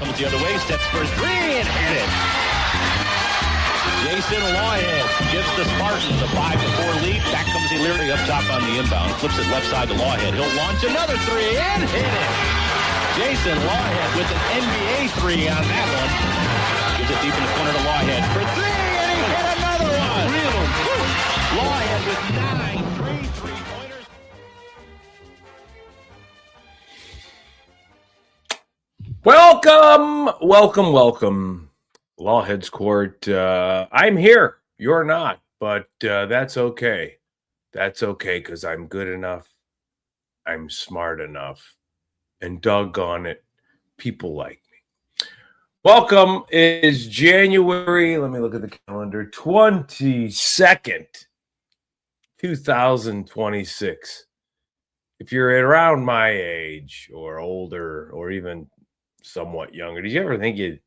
comes the other way, steps for three and hit it. Jason Lawhead gives the Spartans a 5-4 lead. Back comes Illyria up top on the inbound. Flips it left side to Lawhead. He'll launch another three and hit it. Jason Lawhead with an NBA three on that one. Gives it deep in the corner to Lawhead for three, and he hit another one. Lawhead with 9 3-pointers. Welcome. Lawhead's Court. I'm here. You're not, but that's okay. That's okay, because I'm good enough. I'm smart enough. And doggone it, people like me. Welcome. It is January, let me look at the calendar, 22nd, 2026. If you're around my age or older or even somewhat younger, did you ever think you'd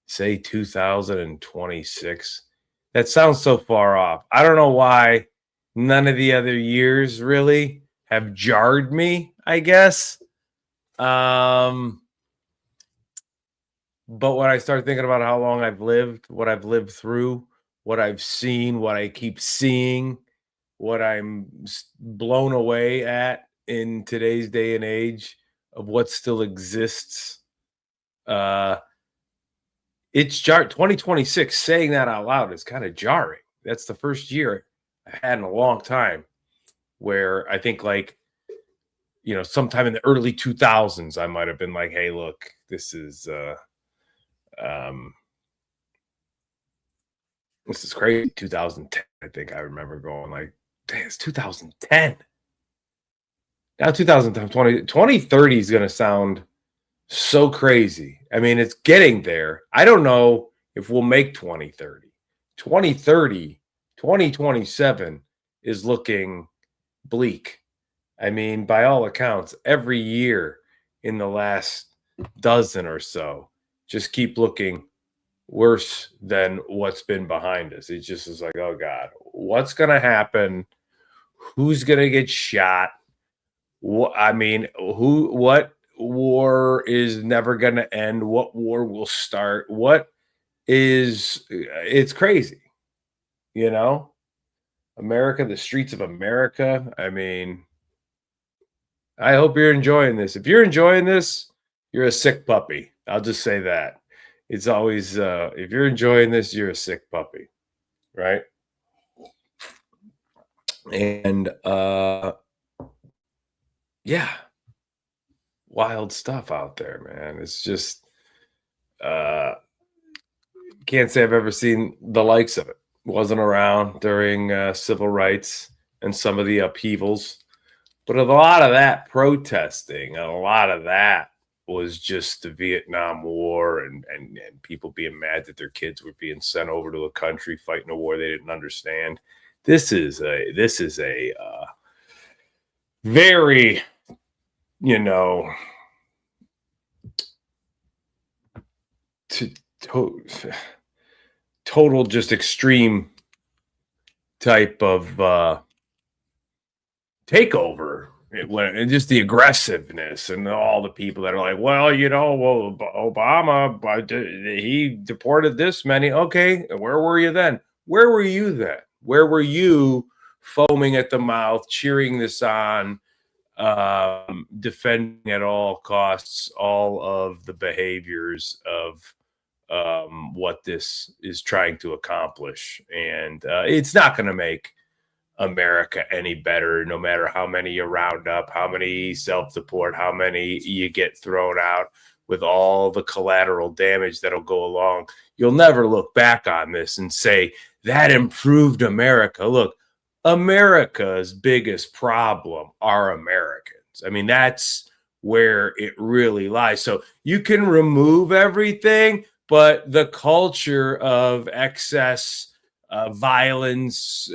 say 2026? That sounds so far off. I don't know why none of the other years really have jarred me, I guess. But when I start thinking about how long I've lived, what I've lived through, what I've seen, what I keep seeing, what I'm blown away at in today's day and age of what still exists, it's 2026. Saying that out loud is kind of jarring. That's the first year I've had in a long time where I think, like, sometime in the early 2000s, I might have been like, hey, look, this is crazy. 2010, I think I remember going like, dang, it's 2010. Now 2030 is going to sound so crazy. I mean, it's getting there. I don't know if we'll make 2030. 2027 is looking bleak. I mean, by all accounts, every year in the last dozen or so just keep looking worse than what's been behind us. It just is like, oh God, what's going to happen? Who's going to get shot? What war is never going to end? What war will start? It's crazy, America, the streets of America. I mean, I hope you're enjoying this. If you're enjoying this, you're a sick puppy. I'll just say that. It's always, if you're enjoying this, you're a sick puppy, right? And, yeah, wild stuff out there, man. It's just, can't say I've ever seen the likes of it. Wasn't around during civil rights and some of the upheavals. But a lot of that protesting, a lot of that was just the Vietnam War and people being mad that their kids were being sent over to a country fighting a war they didn't understand. This is a very, total just extreme type of takeover, and just the aggressiveness and all the people that are like, Obama, he deported this many. Okay, where were you then? Where were you then? Where were you foaming at the mouth, cheering this on, defending at all costs all of the behaviors of what this is trying to accomplish? And it's not going to make America any better, no matter how many you round up, how many self-deport, how many you get thrown out, with all the collateral damage that'll go along. You'll never look back on this and say that improved America. Look, America's biggest problem are Americans. I mean, that's where it really lies. So you can remove everything, but the culture of excess violence,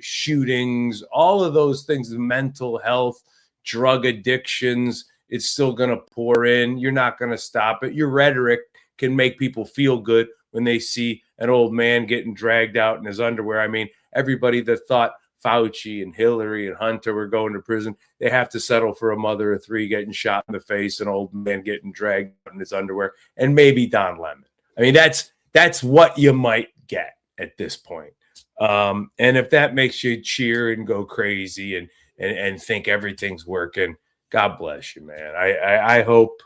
shootings, all of those things, mental health, drug addictions, it's still going to pour in. You're not going to stop it. Your rhetoric can make people feel good when they see an old man getting dragged out in his underwear. I mean, everybody that thought Fauci and Hillary and Hunter were going to prison, they have to settle for a mother of three getting shot in the face, an old man getting dragged out in his underwear, and maybe Don Lemon. I mean, that's what you might get at this point. And if that makes you cheer and go crazy and think everything's working, God bless you, man. I hope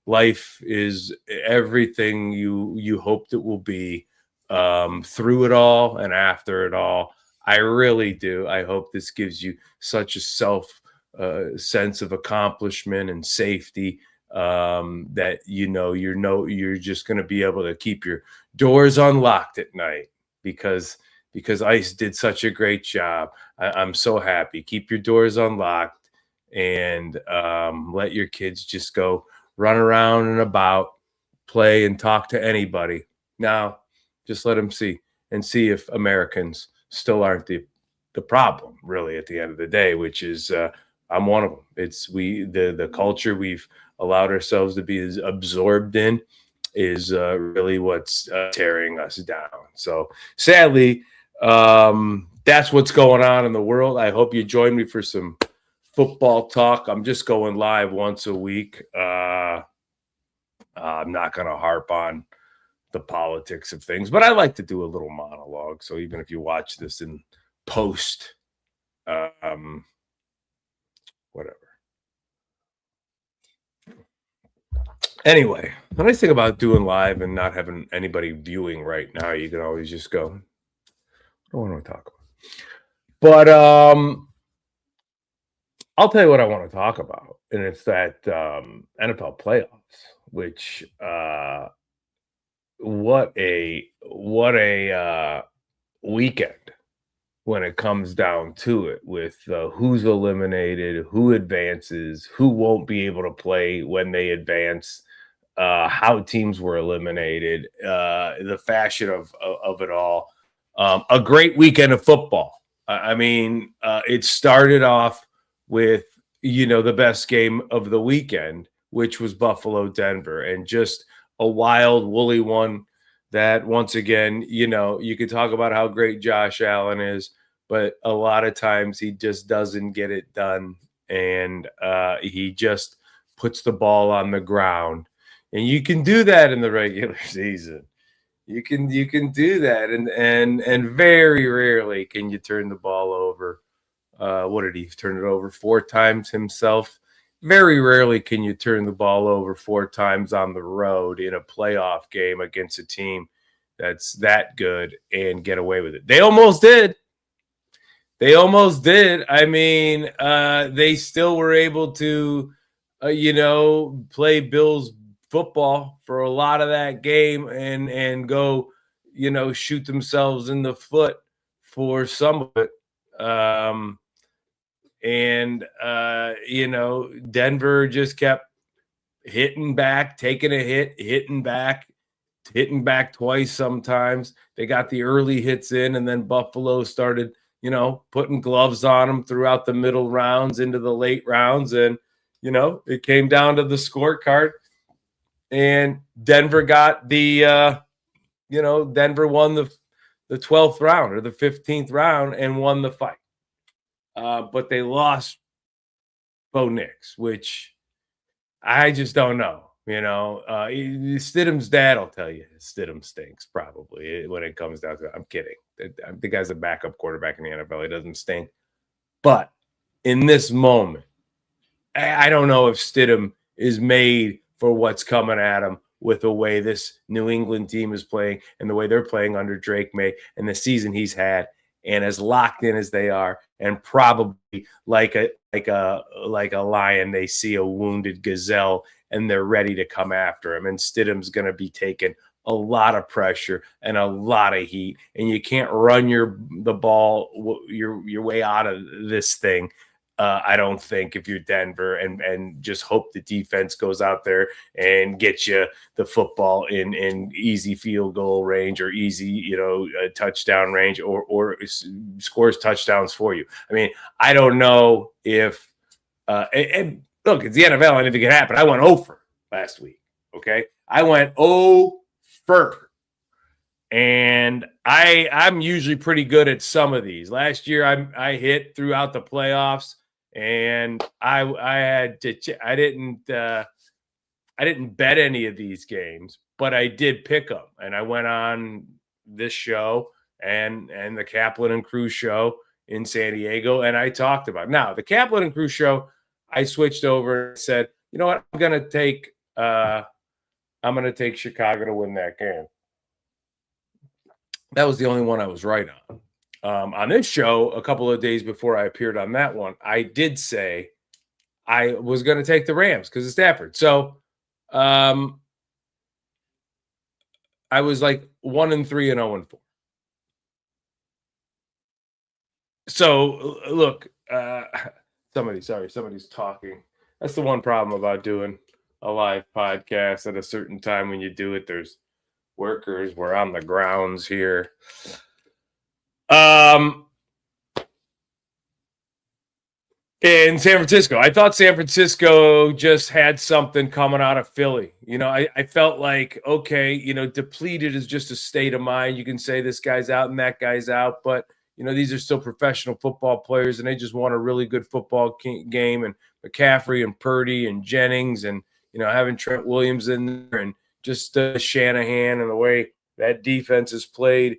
life is everything you hoped it will be, through it all and after it all. I really do. I hope this gives you such a sense of accomplishment and safety, that you're just going to be able to keep your doors unlocked at night because ICE did such a great job. I'm so happy. Keep your doors unlocked and let your kids just go run around and about, play and talk to anybody. Now, just let them see if Americans still aren't the problem, really, at the end of the day, which is I'm one of them. It's the culture we've allowed ourselves to be absorbed in is really what's tearing us down. So sadly, that's what's going on in the world. I hope you join me for some football talk. I'm just going live once a week. I'm not going to harp on the politics of things, but I like to do a little monologue. So even if you watch this in post, whatever. Anyway, the nice thing about doing live and not having anybody viewing right now, you can always just go, what do I want to talk about? But I'll tell you what I want to talk about, and it's that NFL playoffs, which what a weekend when it comes down to it, with who's eliminated, who advances, who won't be able to play when they advance, how teams were eliminated, the fashion of it all. A great weekend of football. I mean, it started off with, the best game of the weekend, which was Buffalo-Denver, and just a wild, woolly one that, once again, you could talk about how great Josh Allen is, but a lot of times he just doesn't get it done, and he just puts the ball on the ground. And you can do that in the regular season. You can do that, and very rarely can you turn the ball over. What did he turn it over 4 times himself? Very rarely can you turn the ball over 4 times on the road in a playoff game against a team that's that good and get away with it. They almost did. I mean, they still were able to, play Bills football for a lot of that game and go, shoot themselves in the foot for some of it. Denver just kept hitting back, taking a hit, hitting back twice sometimes. They got the early hits in, and then Buffalo started, putting gloves on them throughout the middle rounds into the late rounds. And, it came down to the scorecard, and Denver got the, Denver won the 12th round or the 15th round and won the fight. But they lost Bo Nix, which I just don't know. Stidham's dad will tell you Stidham stinks probably when it comes down to it. I'm kidding. The guy's a backup quarterback in the NFL. He doesn't stink. But in this moment, I don't know if Stidham is made for what's coming at him with the way this New England team is playing and the way they're playing under Drake May and the season he's had, and as locked in as they are, and probably like a lion, they see a wounded gazelle and they're ready to come after him. And Stidham's going to be taking a lot of pressure and a lot of heat, and you can't run the ball your way out of this thing. I don't think, if you're Denver, and just hope the defense goes out there and gets you the football in easy field goal range or easy, touchdown range, or scores touchdowns for you. I mean, I don't know if and look, it's the NFL, anything can happen. I went O-Fer last week. Okay, I went O-Fer, And I'm usually pretty good at some of these. Last year I hit throughout the playoffs, and I didn't bet any of these games, but I did pick them, and I went on this show and the Kaplan and Crew show in San Diego, and I talked about it. Now the Kaplan and Crew show. I switched over and said, you know what, I'm gonna take Chicago to win that game. That was the only one I was right on. On this show, a couple of days before I appeared on that one, I did say I was going to take the Rams because of Stafford. So I was like 1-3 and 0-4. So look, somebody's talking. That's the one problem about doing a live podcast at a certain time. When you do it, there's workers. We're on the grounds here. In San Francisco, I thought San Francisco just had something coming out of Philly. I felt like, okay, depleted is just a state of mind. You can say this guy's out and that guy's out, but these are still professional football players, and they just won a really good football game. And McCaffrey and Purdy and Jennings, and having Trent Williams in there, and just Shanahan and the way that defense has played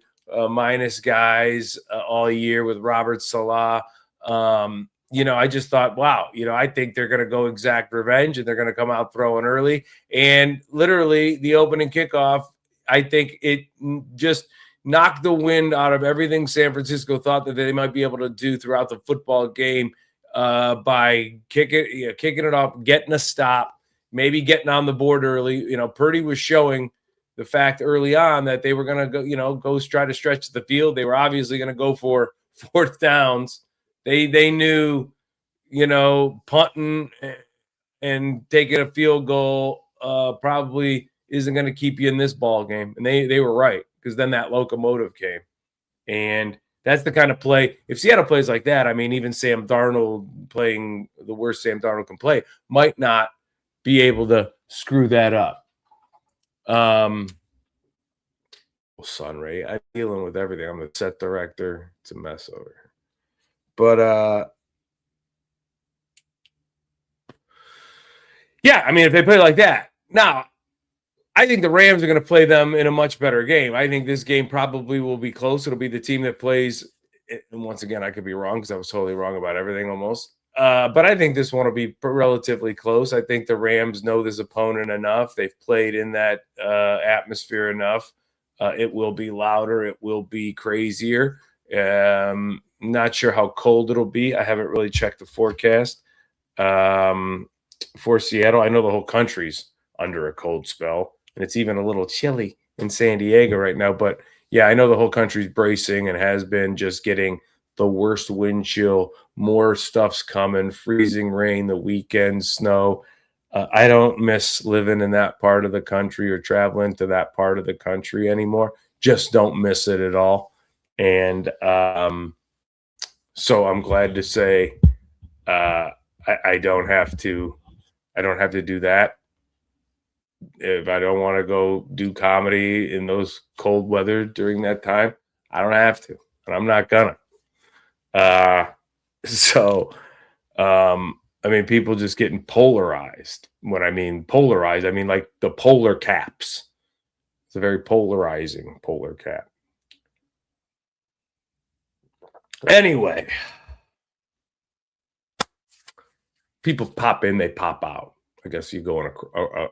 minus guys all year with Robert Salah. I just thought, wow, I think they're going to go exact revenge, and they're going to come out throwing early. And literally the opening kickoff, I think it just knocked the wind out of everything San Francisco thought that they might be able to do throughout the football game by kicking it off, getting a stop, maybe getting on the board early. Purdy was showing the fact early on that they were going to go try to stretch the field. They were obviously going to go for fourth downs. They knew, punting and taking a field goal probably isn't going to keep you in this ball game. And they were right, because then that locomotive came. And that's the kind of play. If Seattle plays like that, I mean, even Sam Darnold playing the worst Sam Darnold can play might not be able to screw that up. Sunray, I'm dealing with everything. I'm the set director. It's a mess over here. But yeah, I mean, if they play like that. Now, I think the Rams are going to play them in a much better game. I think this game probably will be close. It'll be the team that plays, and once again, I could be wrong because I was totally wrong about everything almost. But I think this one will be relatively close. I think the Rams know this opponent enough. They've played in that atmosphere enough. It will be louder. It will be crazier. Not sure how cold it'll be. I haven't really checked the forecast for Seattle. I know the whole country's under a cold spell, and it's even a little chilly in San Diego right now. But yeah, I know the whole country's bracing and has been just getting the worst wind chill. More stuff's coming, freezing rain, the weekend, snow. I don't miss living in that part of the country or traveling to that part of the country anymore. Just don't miss it at all. And so I'm glad to say I don't have to do that. If I don't want to go do comedy in those cold weather during that time, I don't have to, and I'm not gonna. I mean, people just getting polarized. When I mean polarized, I mean like the polar caps. It's a very polarizing polar cap. Anyway, people pop in, they pop out. I guess you're going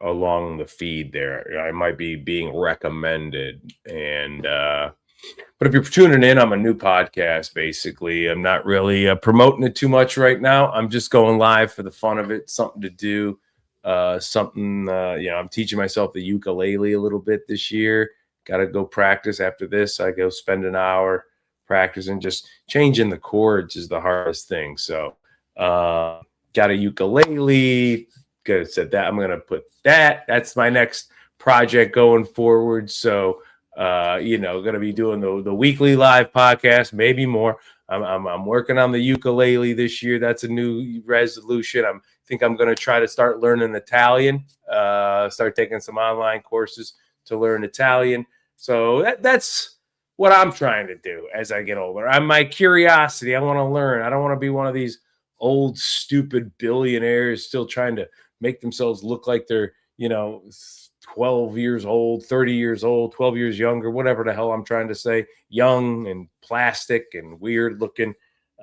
along the feed there. I might be being recommended. And but if you're tuning in, I'm a new podcast, basically. I'm not really promoting it too much right now. I'm just going live for the fun of it, something to do. I'm teaching myself the ukulele a little bit this year. Got to go practice after this. I go spend an hour practicing. Just changing the chords is the hardest thing. So got a ukulele. Good, said that. I'm going to put that. That's my next project going forward. So, going to be doing the weekly live podcast, maybe more. I'm working on the ukulele this year. That's a new resolution. I think I'm going to try to start learning Italian, start taking some online courses to learn Italian. So that's what I'm trying to do as I get older. I'm my curiosity. I want to learn. I don't want to be one of these old, stupid billionaires still trying to make themselves look like they're, 12 years old, 30 years old, 12 years younger, whatever the hell I'm trying to say, young and plastic and weird looking.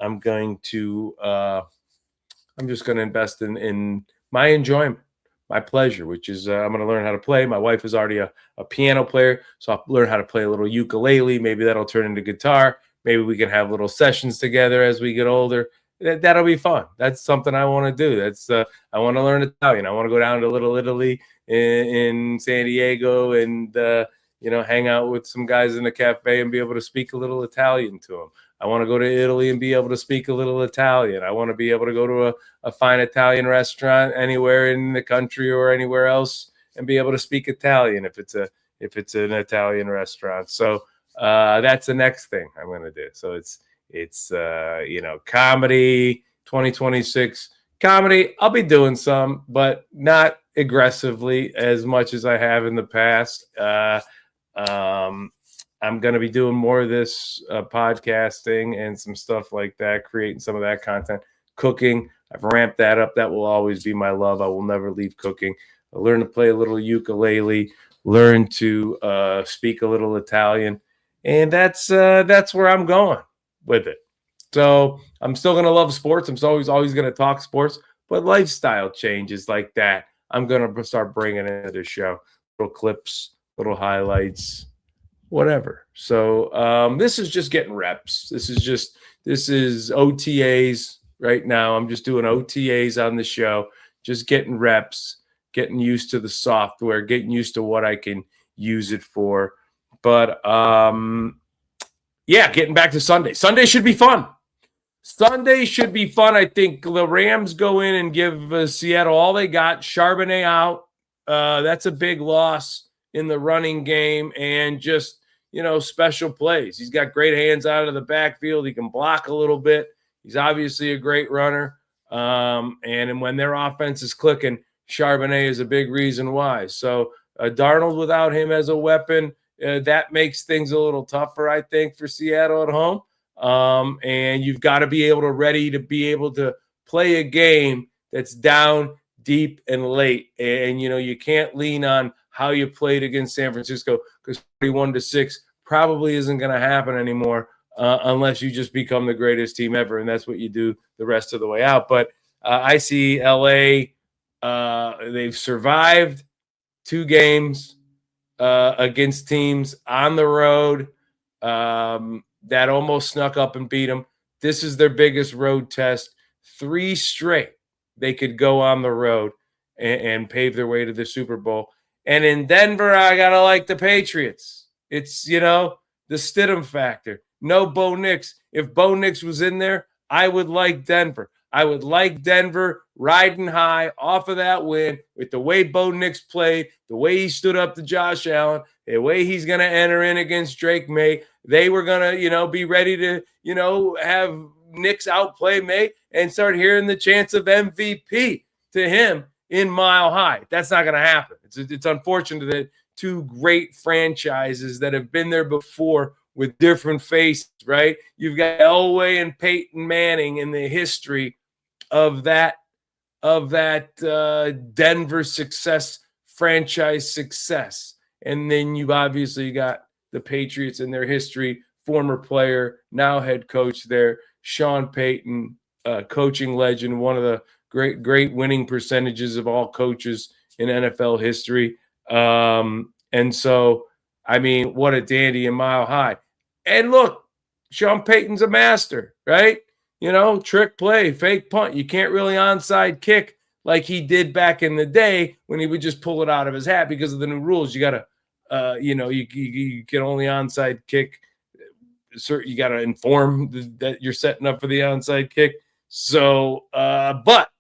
I'm just going to invest in my enjoyment, my pleasure, which is I'm going to learn how to play. My wife is already a piano player, so I'll learn how to play a little ukulele. Maybe that'll turn into guitar. Maybe we can have little sessions together as we get older. That'll be fun. That's something I want to do. That's I want to learn Italian. I want to go down to Little Italy in San Diego and hang out with some guys in a cafe and be able to speak a little Italian to them. I want to go to Italy and be able to speak a little Italian. I want to be able to go to a fine Italian restaurant anywhere in the country or anywhere else and be able to speak Italian if it's an Italian restaurant. So that's the next thing I'm going to do. So it's comedy 2026 comedy. I'll be doing some, but not aggressively as much as I have in the past. I'm going to be doing more of this podcasting and some stuff like that, creating some of that content, cooking. I've ramped that up. That will always be my love. I will never leave cooking. I learn to play a little ukulele, learn to speak a little Italian. And that's where I'm going with it. So I'm still going to love sports. I'm always going to talk sports, but lifestyle changes like that, I'm going to start bringing into the show. Little clips, little highlights, whatever. So this is just getting reps. This is OTAs right now. I'm just doing OTAs on the show, just getting reps, getting used to the software, getting used to what I can use it for. But getting back to Sunday. Sunday should be fun. Sunday should be fun. I think the Rams go in and give Seattle all they got. Charbonnet out. That's a big loss in the running game and just, special plays. He's got great hands out of the backfield. He can block a little bit. He's obviously a great runner. And when their offense is clicking, Charbonnet is a big reason why. So Darnold without him as a weapon, that makes things a little tougher, I think, for Seattle at home. And you've got to be able to play a game that's down, deep, and late. And, you can't lean on how you played against San Francisco because 41-6 probably isn't going to happen anymore unless you just become the greatest team ever. And that's what you do the rest of the way out. But I see LA, they've survived 2 games against teams on the road that almost snuck up and beat them. This is their biggest road test. 3 straight they could go on the road and pave their way to the Super Bowl. And in Denver, I got to like the Patriots. It's, the Stidham factor. No Bo Nix. If Bo Nix was in there, I would like Denver. I would like Denver riding high off of that win with the way Bo Nix played, the way he stood up to Josh Allen, the way he's going to enter in against Drake May. They were going to, be ready to, have Nix outplay May and start hearing the chants of MVP to him in Mile High. That's not going to happen. It's unfortunate that 2 great franchises that have been there before with different faces, right? You've got Elway and Peyton Manning in the history of that Denver success, franchise success. And then you've obviously got the Patriots in their history, former player, now head coach there, Sean Payton, coaching legend, one of the great winning percentages of all coaches in NFL history. And so, what a dandy in Mile High. And look, Sean Payton's a master, right? Trick play, fake punt. You can't really onside kick like he did back in the day when he would just pull it out of his hat because of the new rules. You got to, you can only onside kick. You got to inform that you're setting up for the onside kick. So, but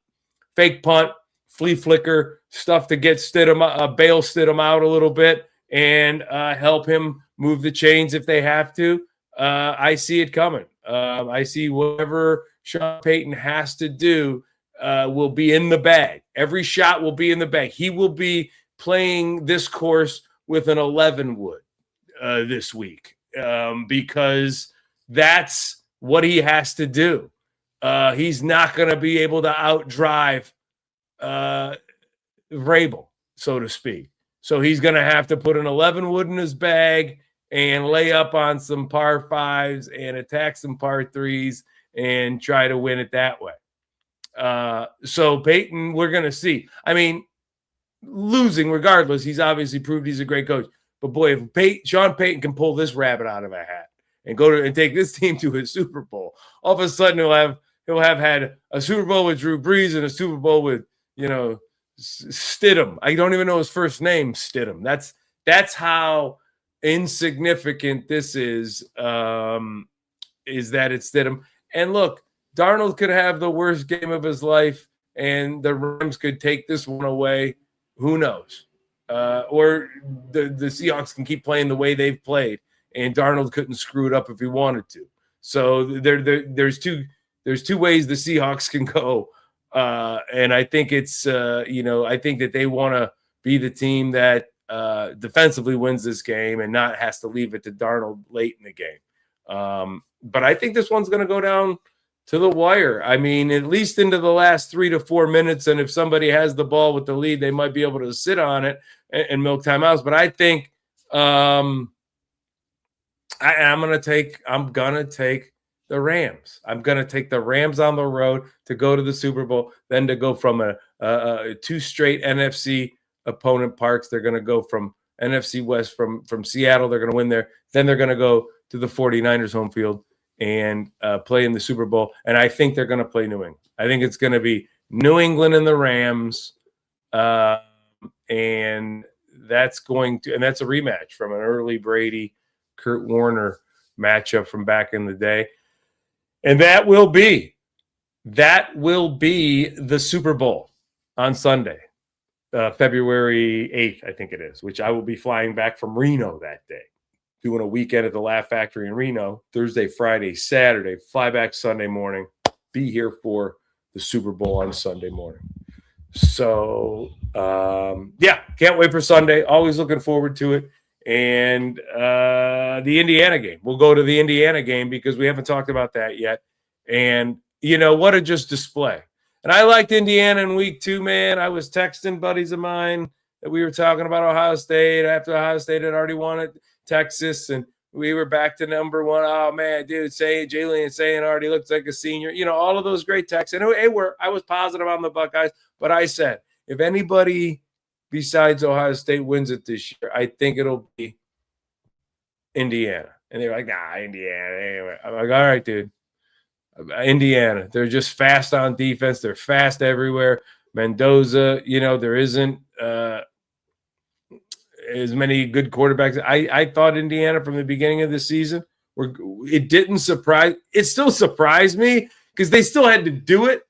fake punt, flea flicker, stuff to get bail Stidham out a little bit and help him move the chains if they have to. I see it coming. I see whatever Sean Payton has to do will be in the bag. Every shot will be in the bag. He will be playing this course with an 11 wood. this week because that's what he has to do. He's not going to be able to outdrive Vrabel, so to speak. So he's going to have to put an 11 wood in his bag and lay up on some par fives and attack some par threes and try to win it that way. So Peyton, we're going to see. I mean, losing regardless, he's obviously proved he's a great coach. But boy, if Sean Payton can pull this rabbit out of a hat and go and take this team to a Super Bowl, all of a sudden he'll have had a Super Bowl with Drew Brees and a Super Bowl with, Stidham. I don't even know his first name, Stidham. That's how insignificant this is that it's Stidham. And look, Darnold could have the worst game of his life, and the Rams could take this one away. Who knows? Or the Seahawks can keep playing the way they've played, and Darnold couldn't screw it up if he wanted to. So there's two ways the Seahawks can go, and I think it's I think that they want to be the team that defensively wins this game and not has to leave it to Darnold late in the game. But I think this one's going to go down to the wire. I mean, at least into the last 3 to 4 minutes. And if somebody has the ball with the lead, they might be able to sit on it and milk timeouts. But I think I'm gonna take the Rams. I'm gonna take the Rams on the road to go to the Super Bowl, then to go from a 2 straight NFC opponent parks. They're gonna go from NFC West from Seattle. They're gonna win there. Then they're gonna go to the 49ers home field and play in the Super Bowl. And I think they're going to play New England. I think it's going to be New England and the Rams. And that's a rematch from an early Brady, Kurt Warner matchup from back in the day. And that will be the Super Bowl on Sunday, February 8th, I think it is, which I will be flying back from Reno that day. Doing a weekend at the Laugh Factory in Reno, Thursday, Friday, Saturday, fly back Sunday morning, be here for the Super Bowl on Sunday morning. So, can't wait for Sunday. Always looking forward to it. And the Indiana game. We'll go to the Indiana game because we haven't talked about that yet. And, what a just display. And I liked Indiana in week 2, man. I was texting buddies of mine that we were talking about Ohio State after Ohio State had already won it. Texas, and we were back to number 1. Oh man, dude, Jalen saying already looks like a senior. All of those great texts. And I was positive on the Buckeyes, but I said if anybody besides Ohio State wins it this year, I think it'll be Indiana. And they were like, nah, Indiana. Anyway, I'm like, all right, dude. Indiana. They're just fast on defense. They're fast everywhere. Mendoza, there isn't as many good quarterbacks. I thought Indiana from the beginning of the season, it still surprised me because they still had to do it.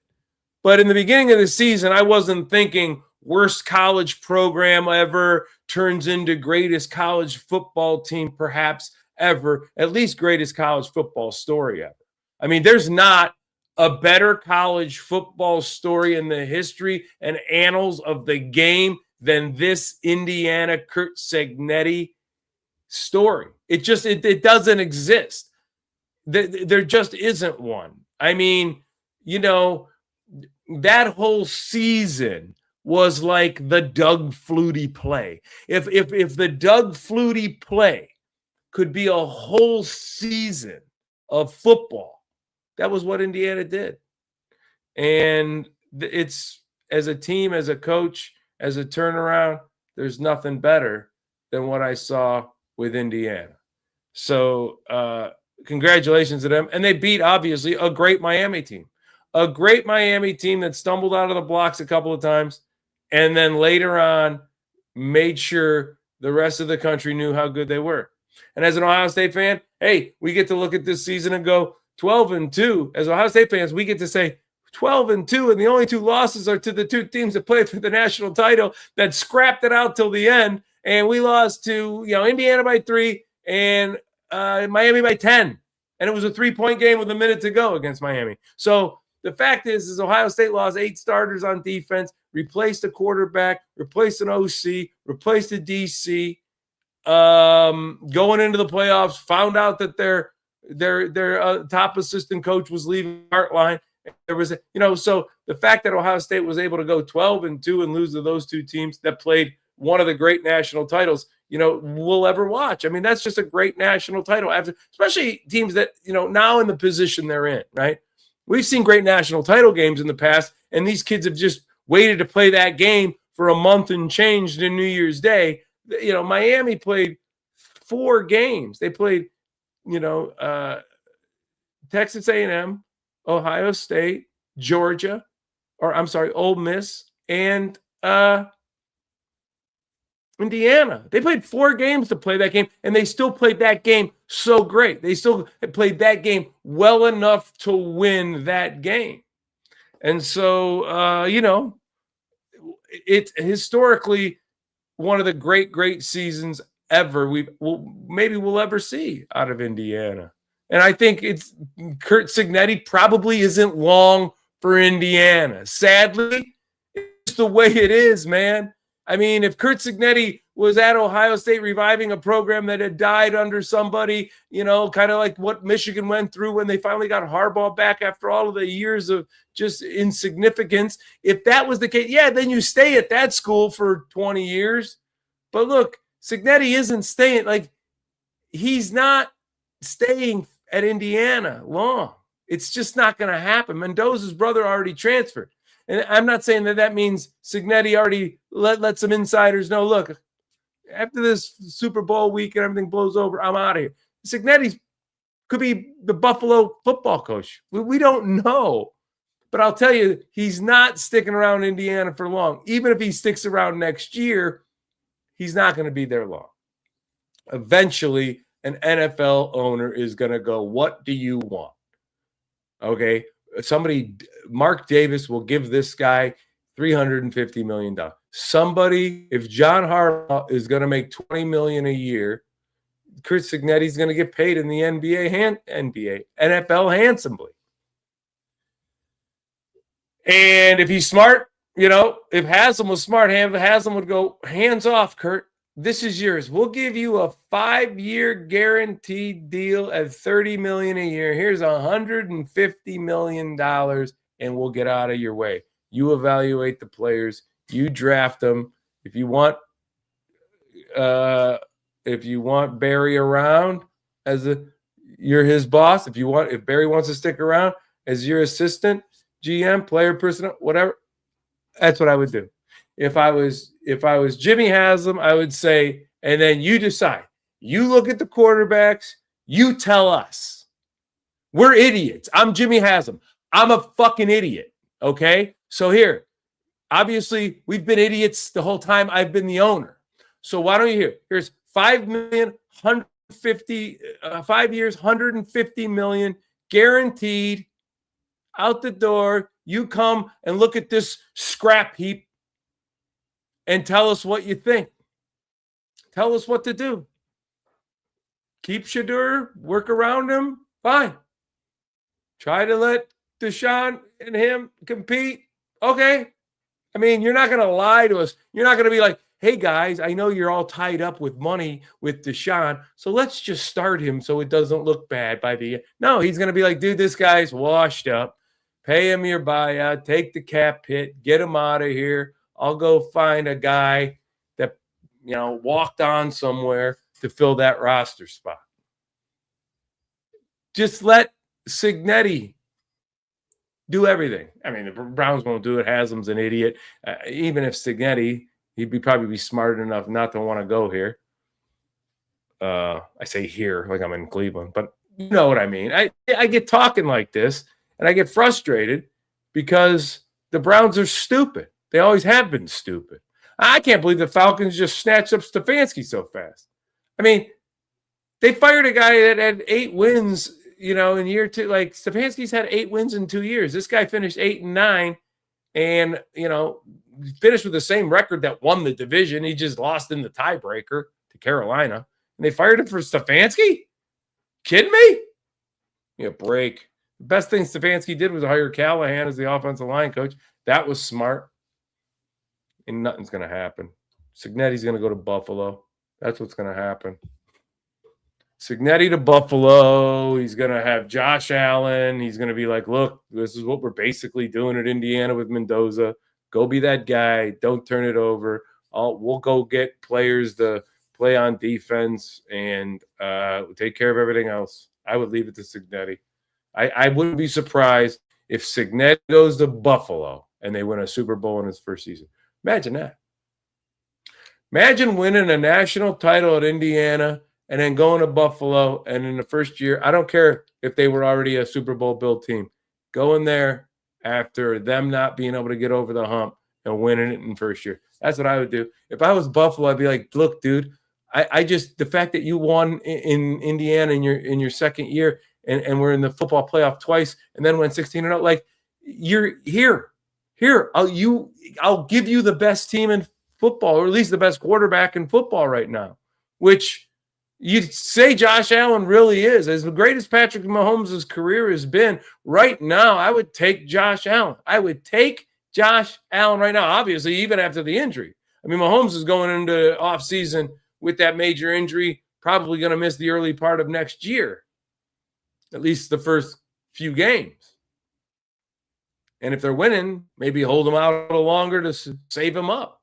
But in the beginning of the season, I wasn't thinking worst college program ever turns into greatest college football team perhaps ever, at least greatest college football story ever. I mean, there's not a better college football story in the history and annals of the game than this Indiana Kurt Cignetti story. It doesn't exist. There just isn't one. I mean, that whole season was like the Doug Flutie play. If the Doug Flutie play could be a whole season of football, that was what Indiana did. And it's, as a team, as a coach, as a turnaround, there's nothing better than what I saw with Indiana. So congratulations to them. And they beat, obviously, a great Miami team. A great Miami team that stumbled out of the blocks a couple of times and then later on made sure the rest of the country knew how good they were. And as an Ohio State fan, hey, we get to look at this season and go 12-2. As Ohio State fans, we get to say 12-2, and the only 2 losses are to the 2 teams that played for the national title that scrapped it out till the end. And we lost to Indiana by 3 and Miami by 10. And it was a 3-point game with a minute to go against Miami. So the fact is Ohio State lost 8 starters on defense, replaced a quarterback, replaced an OC, replaced a DC. going into the playoffs, found out that their top assistant coach was leaving Heartline. There was, so the fact that Ohio State was able to go 12-2 and lose to those two teams that played one of the great national titles, we'll ever watch. I mean, that's just a great national title, especially teams that, now in the position they're in, right? We've seen great national title games in the past, and these kids have just waited to play that game for a month and changed in New Year's Day. Miami played 4 games. They played, Texas A&M, Ohio State, Georgia, Ole Miss, and Indiana. They played 4 games to play that game, and they still played that game so great. They still played that game well enough to win that game. And so, it's historically one of the great seasons ever we'll ever see out of Indiana. And I think Curt Cignetti probably isn't long for Indiana. Sadly, it's the way it is, man. I mean, if Curt Cignetti was at Ohio State reviving a program that had died under somebody, kind of like what Michigan went through when they finally got Harbaugh back after all of the years of just insignificance. If that was the case, then you stay at that school for 20 years. But look, Cignetti isn't staying. Like, he's not staying at Indiana long. It's just not going to happen. Mendoza's brother already transferred. And I'm not saying that means Cignetti already let some insiders know, look, after this Super Bowl week and everything blows over, I'm out of here. Cignetti could be the Buffalo football coach. We don't know. But I'll tell you, he's not sticking around Indiana for long. Even if he sticks around next year, he's not going to be there long. Eventually, an NFL owner is going to go, what do you want? Okay. Mark Davis will give this guy $350 million. If John Harbaugh is going to make $20 million a year, Curt Cignetti is going to get paid in the NFL handsomely. And if he's smart, if Haslam was smart, Haslam would go, hands off, Curt. This is yours. We'll give you a 5-year guaranteed deal at $30 million a year. Here's $150 million, and we'll get out of your way. You evaluate the players. You draft them. If you want Barry around you're his boss. If Barry wants to stick around as your assistant, GM, player, personnel, whatever, that's what I would do. If I was Jimmy Haslam, I would say, and then you decide. You look at the quarterbacks. You tell us. We're idiots. I'm Jimmy Haslam. I'm a fucking idiot. Okay? So here, obviously, we've been idiots the whole time I've been the owner. So why don't you hear? Here's $5 million, 150, 5 years, $150 million guaranteed out the door. You come and look at this scrap heap and tell us what you think. Tell us what to do. Keep Shedeur, work around him, fine. Try to let Deshaun and him compete. Okay. I mean, you're not going to lie to us. You're not going to be like, hey, guys, I know you're all tied up with money with Deshaun, so let's just start him so it doesn't look bad by the end. No, he's going to be like, dude, this guy's washed up. Pay him your buyout. Take the cap hit. Get him out of here. I'll go find a guy that, walked on somewhere to fill that roster spot. Just let Cignetti do everything. I mean, the Browns won't do it. Haslam's an idiot. Even if Cignetti, he'd probably be smart enough not to want to go here. I say here like I'm in Cleveland, but you know what I mean. I get talking like this, and I get frustrated because the Browns are stupid. They always have been stupid. I can't believe the Falcons just snatched up Stefanski so fast. I mean, they fired a guy that had 8 wins, in year 2. Like, Stefanski's had 8 wins in 2 years. This guy finished 8-9 and, finished with the same record that won the division. He just lost in the tiebreaker to Carolina. And they fired him for Stefanski? Kidding me? Break. The best thing Stefanski did was hire Callahan as the offensive line coach. That was smart. And nothing's going to happen. Cignetti's going to go to Buffalo. That's what's going to happen. Cignetti to Buffalo. He's going to have Josh Allen. He's going to be like, look, this is what we're basically doing at Indiana with Mendoza. Go be that guy. Don't turn it over. We'll go get players to play on defense and take care of everything else. I would leave it to Cignetti. I wouldn't be surprised if Cignetti goes to Buffalo and they win a Super Bowl in his first season. Imagine that. Imagine winning a national title at Indiana and then going to Buffalo, and in the first year, I don't care if they were already a Super Bowl built team, going there after them not being able to get over the hump and winning it in first year. That's what I would do. If I was Buffalo, I'd be like, look, dude, I just, the fact that you won in Indiana in your second year and we're in the football playoff twice and then went 16-0, like, you're here. I'll give you the best team in football, or at least the best quarterback in football right now, which you'd say Josh Allen really is. As great as Patrick Mahomes' career has been, right now, I would take Josh Allen. I would take Josh Allen right now, obviously, even after the injury. I mean, Mahomes is going into offseason with that major injury, probably going to miss the early part of next year, at least the first few games. And if they're winning, maybe hold him out a little longer to save him up.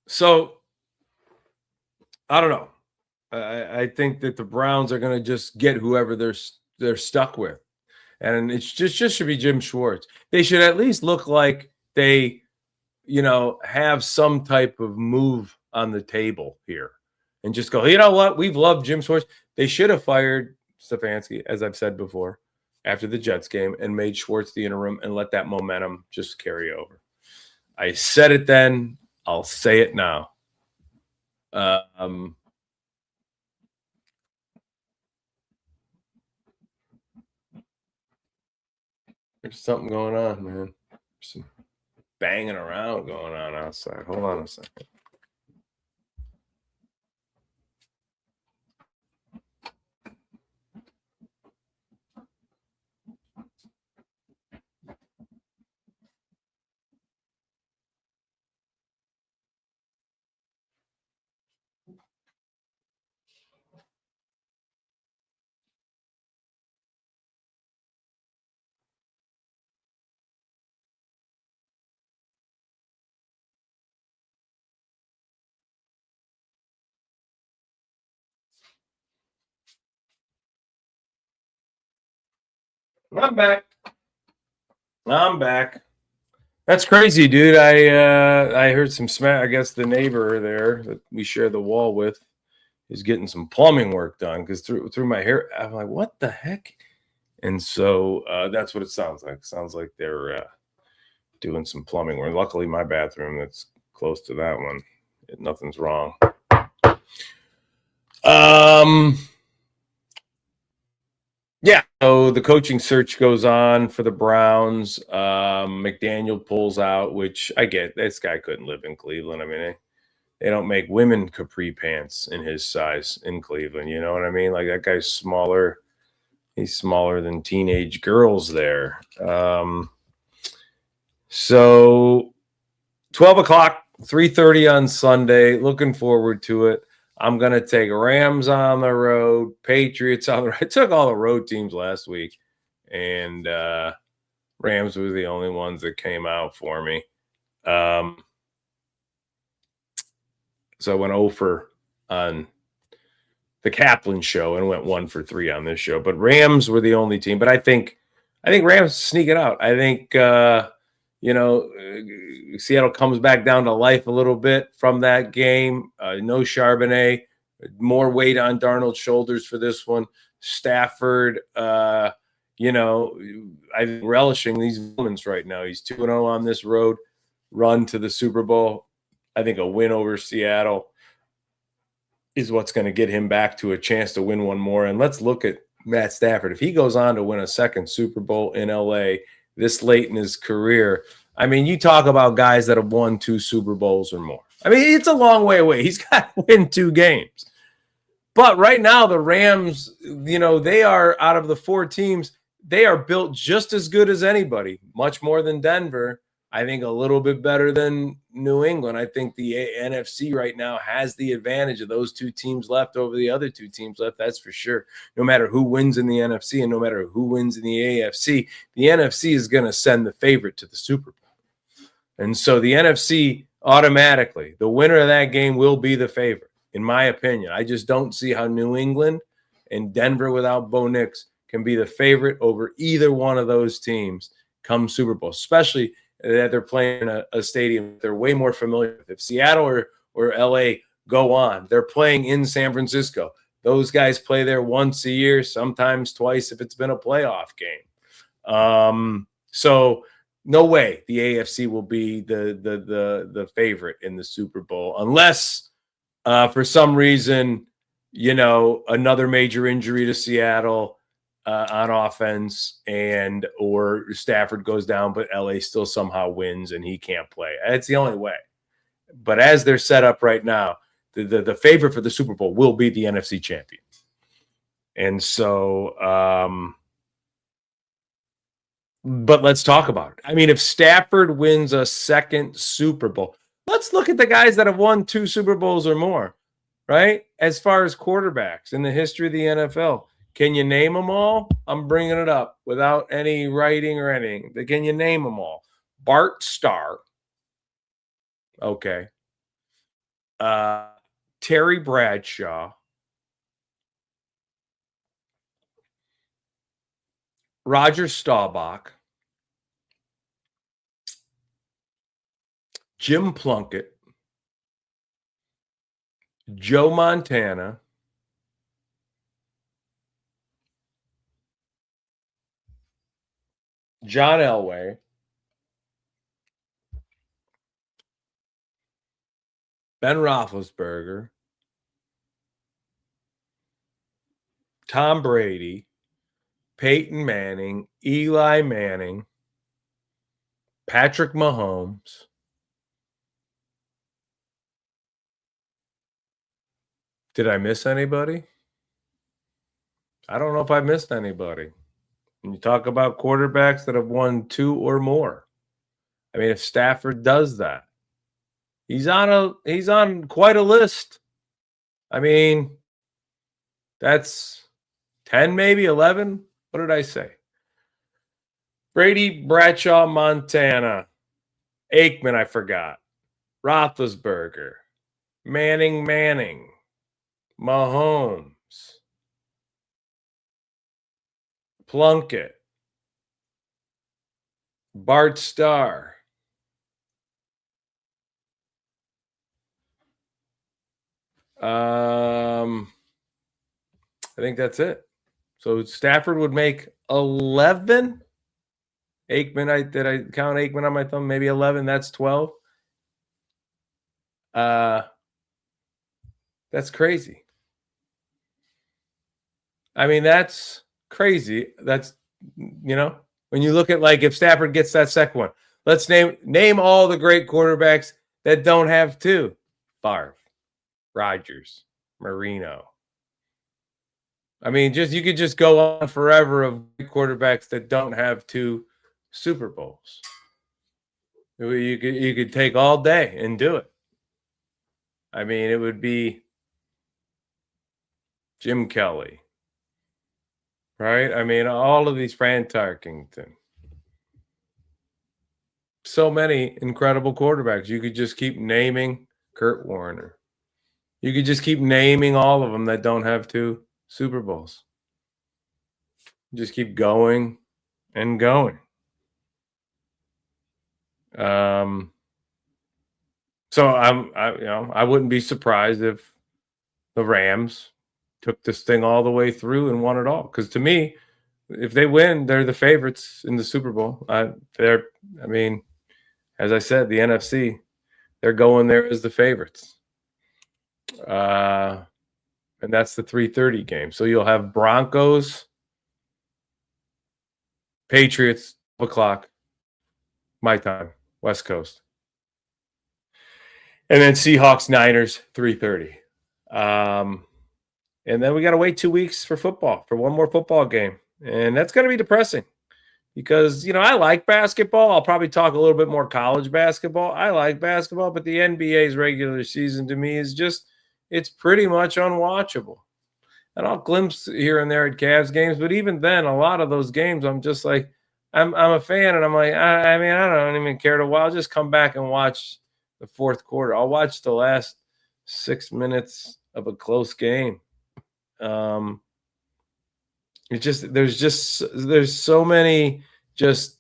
So I don't know. I think that the Browns are going to just get whoever they're stuck with, and it's just should be Jim Schwartz. They should at least look like they, have some type of move on the table here, and just go, you know what? We've loved Jim Schwartz. They should have fired Stefanski, as I've said before, after the Jets game, and made Schwartz the interim and let that momentum just carry over. I said it then. I'll say it now. There's something going on, man. There's some banging around going on outside. Hold on a second. I'm back. That's crazy, dude. I heard some smack. I guess the neighbor there that we share the wall with is getting some plumbing work done, because through my hair, I'm like, what the heck? And so that's what it sounds like. It sounds like they're doing some plumbing work. Luckily, my bathroom that's close to that one, nothing's wrong. Yeah, so the coaching search goes on for the Browns. McDaniel pulls out, which I get. This guy couldn't live in Cleveland. I mean, they don't make women capri pants in his size in Cleveland. You know what I mean? Like, that guy's smaller. He's smaller than teenage girls there. So 12 o'clock, 3:30 on Sunday. Looking forward to it. I'm going to take Rams on the road, Patriots on the road. I took all the road teams last week, and Rams were the only ones that came out for me. So I went O-Fer on the Kaplan show and went 1 for 3 on this show. But Rams were the only team. But I think Rams sneak it out. I think Seattle comes back down to life a little bit from that game. No Charbonnet, more weight on Darnold's shoulders for this one. Stafford, I'm relishing these moments right now. He's 2-0 on this road run to the Super Bowl. I think a win over Seattle is what's going to get him back to a chance to win one more. And let's look at Matt Stafford. If he goes on to win a second Super Bowl in LA this late in his career, I mean, you talk about guys that have won 2 Super Bowls or more. I mean, it's a long way away. He's got to win 2 games. But right now, the Rams, they are out of the 4 teams, they are built just as good as anybody, much more than Denver. I think a little bit better than New England. I think the NFC right now has the advantage of those 2 teams left over the other 2 teams left. That's for sure. No matter who wins in the NFC and no matter who wins in the AFC, the NFC is going to send the favorite to the Super Bowl. And so the NFC automatically, the winner of that game will be the favorite, in my opinion. I just don't see how New England and Denver without Bo Nix can be the favorite over either one of those teams come Super Bowl, especially that they're playing a stadium they're way more familiar with. If Seattle or LA go on, they're playing in San Francisco. Those guys play there once a year, sometimes twice if it's been a playoff game. So no way the AFC will be the favorite in the Super Bowl unless for some reason, another major injury to Seattle on offense or Stafford goes down, but LA still somehow wins and he can't play. That's the only way. But as they're set up right now, the favorite for the Super Bowl will be the NFC champion. And so, but let's talk about it. I mean, if Stafford wins a second Super Bowl, let's look at the guys that have won 2 Super Bowls or more, right? As far as quarterbacks in the history of the NFL. Can you name them all? I'm bringing it up without any writing or anything. Can you name them all? Bart Starr. Okay. Terry Bradshaw. Roger Staubach. Jim Plunkett. Joe Montana. John Elway, Ben Roethlisberger, Tom Brady, Peyton Manning, Eli Manning, Patrick Mahomes. Did I miss anybody? I don't know if I missed anybody. When you talk about quarterbacks that have won 2 or more, I mean, if Stafford does that, he's on quite a list. I mean, that's 10, maybe 11. What did I say? Brady, Bradshaw, Montana, Aikman, I forgot. Roethlisberger, Manning, Mahomes, Plunkett, Bart Starr. I think that's it. So Stafford would make 11. Aikman, did I count Aikman on my thumb? Maybe 11. That's 12. That's crazy. I mean, that's crazy. That's, when you look at if Stafford gets that second one, let's name all the great quarterbacks that don't have 2. Favre, Rodgers, Marino. I mean, you could just go on forever of quarterbacks that don't have 2 Super Bowls. You could take all day and do it. I mean, it would be Jim Kelly, right? I mean, all of these, Fran Tarkington. So many incredible quarterbacks. You could just keep naming. Kurt Warner. You could just keep naming all of them that don't have 2 Super Bowls. Just keep going and going. So I wouldn't be surprised if the Rams took this thing all the way through and won it all. Because to me, if they win, they're the favorites in the Super Bowl. As I said, the NFC, they're going there as the favorites. And that's the 3:30 game. So you'll have Broncos, Patriots, 12 o'clock, my time, West Coast. And then Seahawks, Niners, 3:30. And then we got to wait 2 weeks for football, for one more football game. And that's going to be depressing because, I like basketball. I'll probably talk a little bit more college basketball. I like basketball, but the NBA's regular season to me is it's pretty much unwatchable. And I'll glimpse here and there at Cavs games, but even then, a lot of those games, I'm just like, I'm a fan, and I'm like, I mean, I don't even care to. I'll just come back and watch the fourth quarter. I'll watch the last 6 minutes of a close game. There's so many just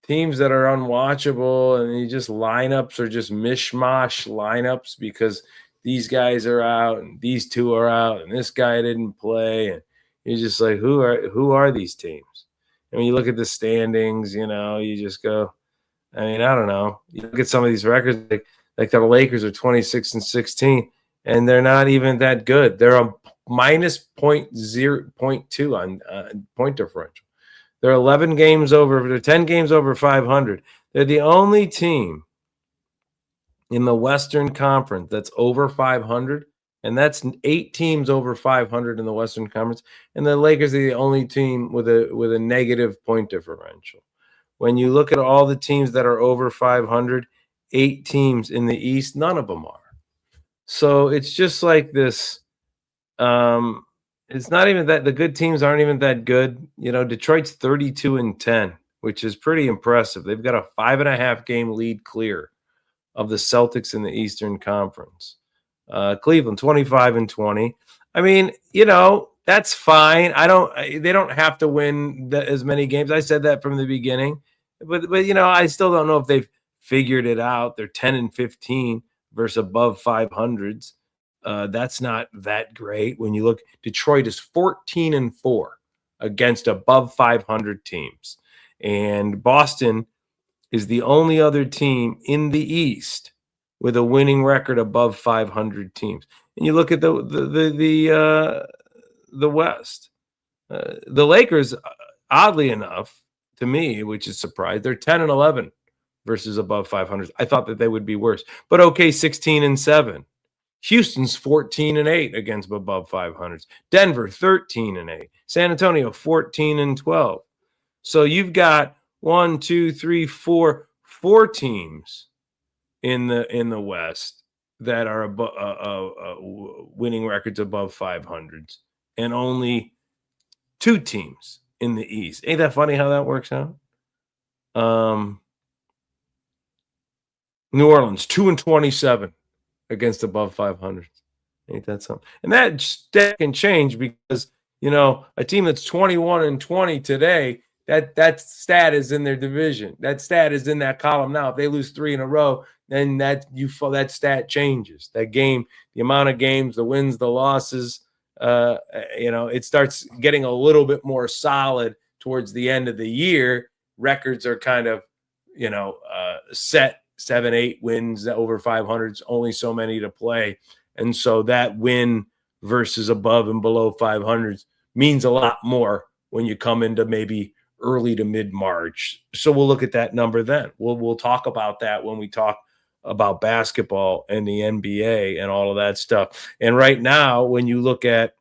teams that are unwatchable, and lineups are just mishmash lineups because these guys are out and these two are out and this guy didn't play, and you're just like, who are these teams? And when you look at the standings, you just go, I mean, I don't know. You look at some of these records, like the Lakers are 26-16, and they're not even that good. They're a minus 0.2 on point differential. They're 11 games over. They're 10 games over 500. They're the only team in the Western Conference that's over 500, and that's 8 teams over 500 in the Western Conference. And the Lakers are the only team with a negative point differential. When you look at all the teams that are over 500, 8 teams in the East, none of them are. So it's just like this. It's not even that the good teams aren't even that good. Detroit's 32-10, which is pretty impressive. They've got a 5.5 game lead clear of the Celtics in the Eastern Conference. Cleveland 25-20. I mean, that's fine. They don't have to win as many games. I said that from the beginning, but I still don't know if they've figured it out. They're 10-15 versus above 500s. That's not that great. When you look, Detroit is 14-4 against above 500 teams, and Boston is the only other team in the East with a winning record above 500 teams. And you look at the West, the Lakers, oddly enough, to me, which is surprised, they're 10-11 versus above 500. I thought that they would be worse, but okay, 16-7. Houston's 14-8 against above 500s. Denver 13-8. San Antonio 14-12. So you've got 4 teams in the West that are winning records above 500s, and only 2 teams in the East. Ain't that funny how that works out? New Orleans 2-27 against above 500. Ain't that something? And that can change because a team that's 21-20 today, that stat is in their division. That stat is in that column now. If they lose 3 in a row, then that stat changes. That game, the amount of games, the wins, the losses, it starts getting a little bit more solid towards the end of the year. Records are kind of, set 7-8 wins over 500s, only so many to play. And so that win versus above and below 500s means a lot more when you come into maybe early to mid-March. So we'll look at that number then. We'll talk about that when we talk about basketball and the NBA and all of that stuff. And right now, when you look at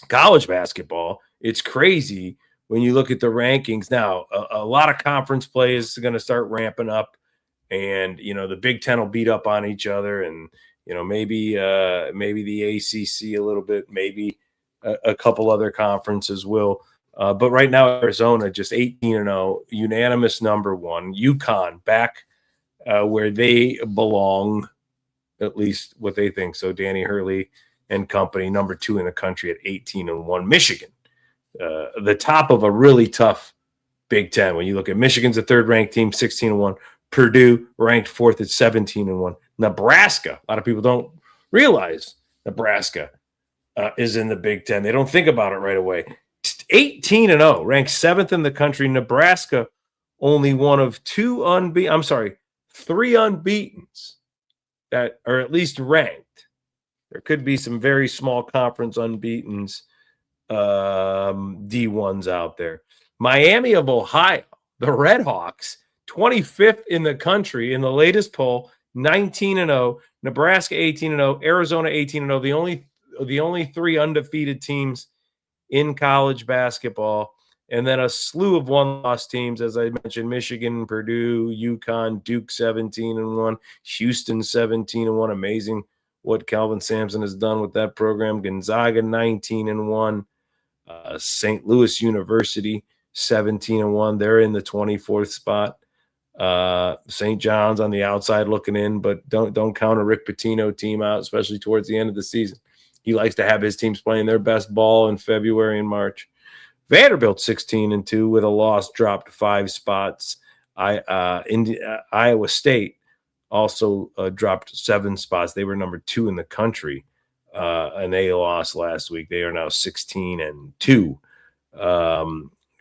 college basketball, it's crazy when you look at the rankings. Now, a lot of conference play is going to start ramping up, and the Big Ten will beat up on each other, and maybe the ACC a little bit, maybe a couple other conferences will. But right now, Arizona just 18-0, unanimous number 1. UConn back where they belong, at least what they think. So Danny Hurley and company, number 2 in the country at 18-1. Michigan, the top of a really tough Big Ten. When you look at Michigan's a 3rd-ranked team, 16-1. Purdue ranked 4th at 17-1. Nebraska, a lot of people don't realize Nebraska is in the Big Ten. They don't think about it right away. 18-0, ranked 7th in the country. Nebraska, only one of 3 unbeatens that are at least ranked. There could be some very small conference unbeatens, D1s out there. Miami of Ohio, the Redhawks, 25th in the country in the latest poll, 19-0. Nebraska 18-0. Arizona 18-0. The only the only 3 undefeated teams in college basketball, and then a slew of one-loss teams, as I mentioned: Michigan, Purdue, UConn, Duke 17-1, Houston 17-1. Amazing what Calvin Sampson has done with that program. Gonzaga 19-1, St. Louis University 17-1. They're in the 24th spot. St. John's on the outside looking in, but don't count a Rick Pitino team out, especially towards the end of the season. He likes to have his teams playing their best ball in February and March. Vanderbilt 16-2 with a loss, dropped 5 spots. Iowa State also dropped 7 spots. They were number 2 in the country, and they lost last week. They are now 16-2.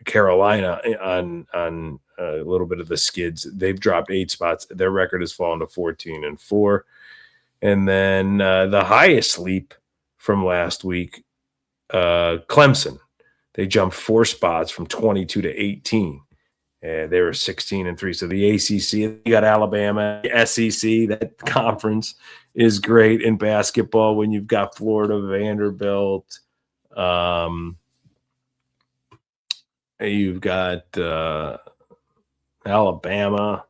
Carolina on a little bit of the skids. They've dropped 8 spots. Their record has fallen to 14-4. And then the highest leap from last week, Clemson. They jumped 4 spots from 22 to 18. They were 16-3. So the ACC, you got Alabama, SEC. That conference is great in basketball when you've got Florida, Vanderbilt. You've got Alabama.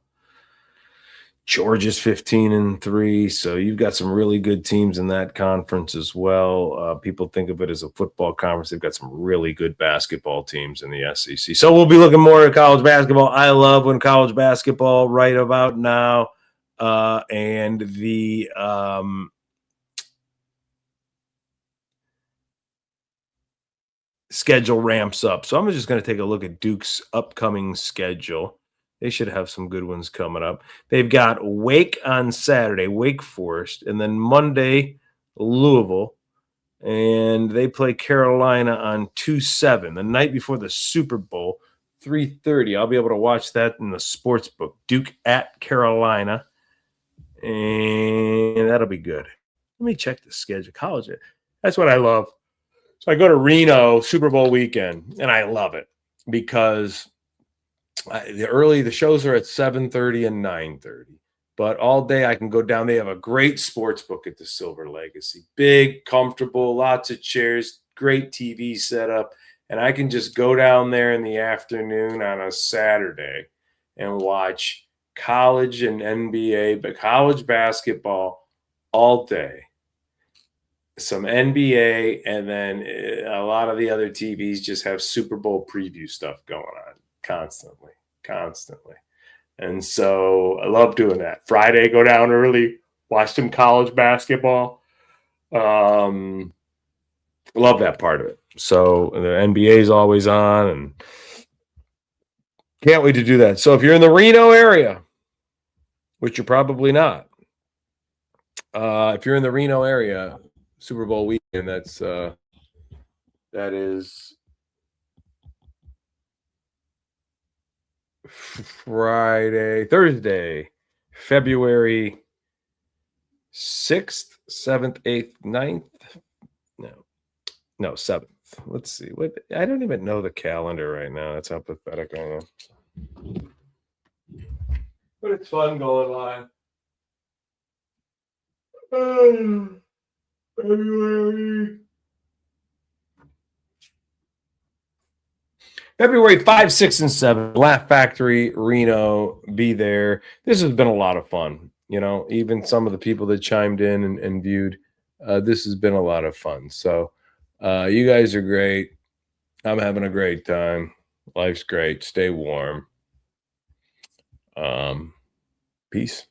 Georgia's 15-3. So you've got some really good teams in that conference as well. People think of it as a football conference. They've got some really good basketball teams in the SEC. So we'll be looking more at college basketball. I love when college basketball right about now and the schedule ramps up. So I'm just going to take a look at Duke's upcoming schedule. They should have some good ones coming up. They've got Wake on Saturday, Wake Forest, and then Monday, Louisville. And they play Carolina on 2/7, the night before the Super Bowl, 3:30. I'll be able to watch that in the sports book. Duke at Carolina. And that'll be good. Let me check the schedule. College. That's what I love. So I go to Reno Super Bowl weekend, and I love it because the shows are at 7:30 and 9:30. But all day I can go down. They have a great sports book at the Silver Legacy. Big, comfortable, lots of chairs, great TV setup. And I can just go down there in the afternoon on a Saturday and watch college and NBA, but college basketball all day. Some NBA, and then a lot of the other TVs just have Super Bowl preview stuff going on constantly. And so I love doing that. Friday, go down early, watch some college basketball. Love that part of it. So the NBA is always on, and can't wait to do that. So if you're in the Reno area, which you're probably not, if you're in the Reno area, Super Bowl weekend, that is Thursday, February 6th, 7th, 8th, 9th. No, 7th. Let's see. I don't even know the calendar right now. That's how pathetic I am. But it's fun going live. February 5, 6, and 7. Laugh Factory, Reno. Be there. This has been a lot of fun. Even some of the people that chimed in and viewed, this has been a lot of fun. So you guys are great. I'm having a great time. Life's great. Stay warm. Peace.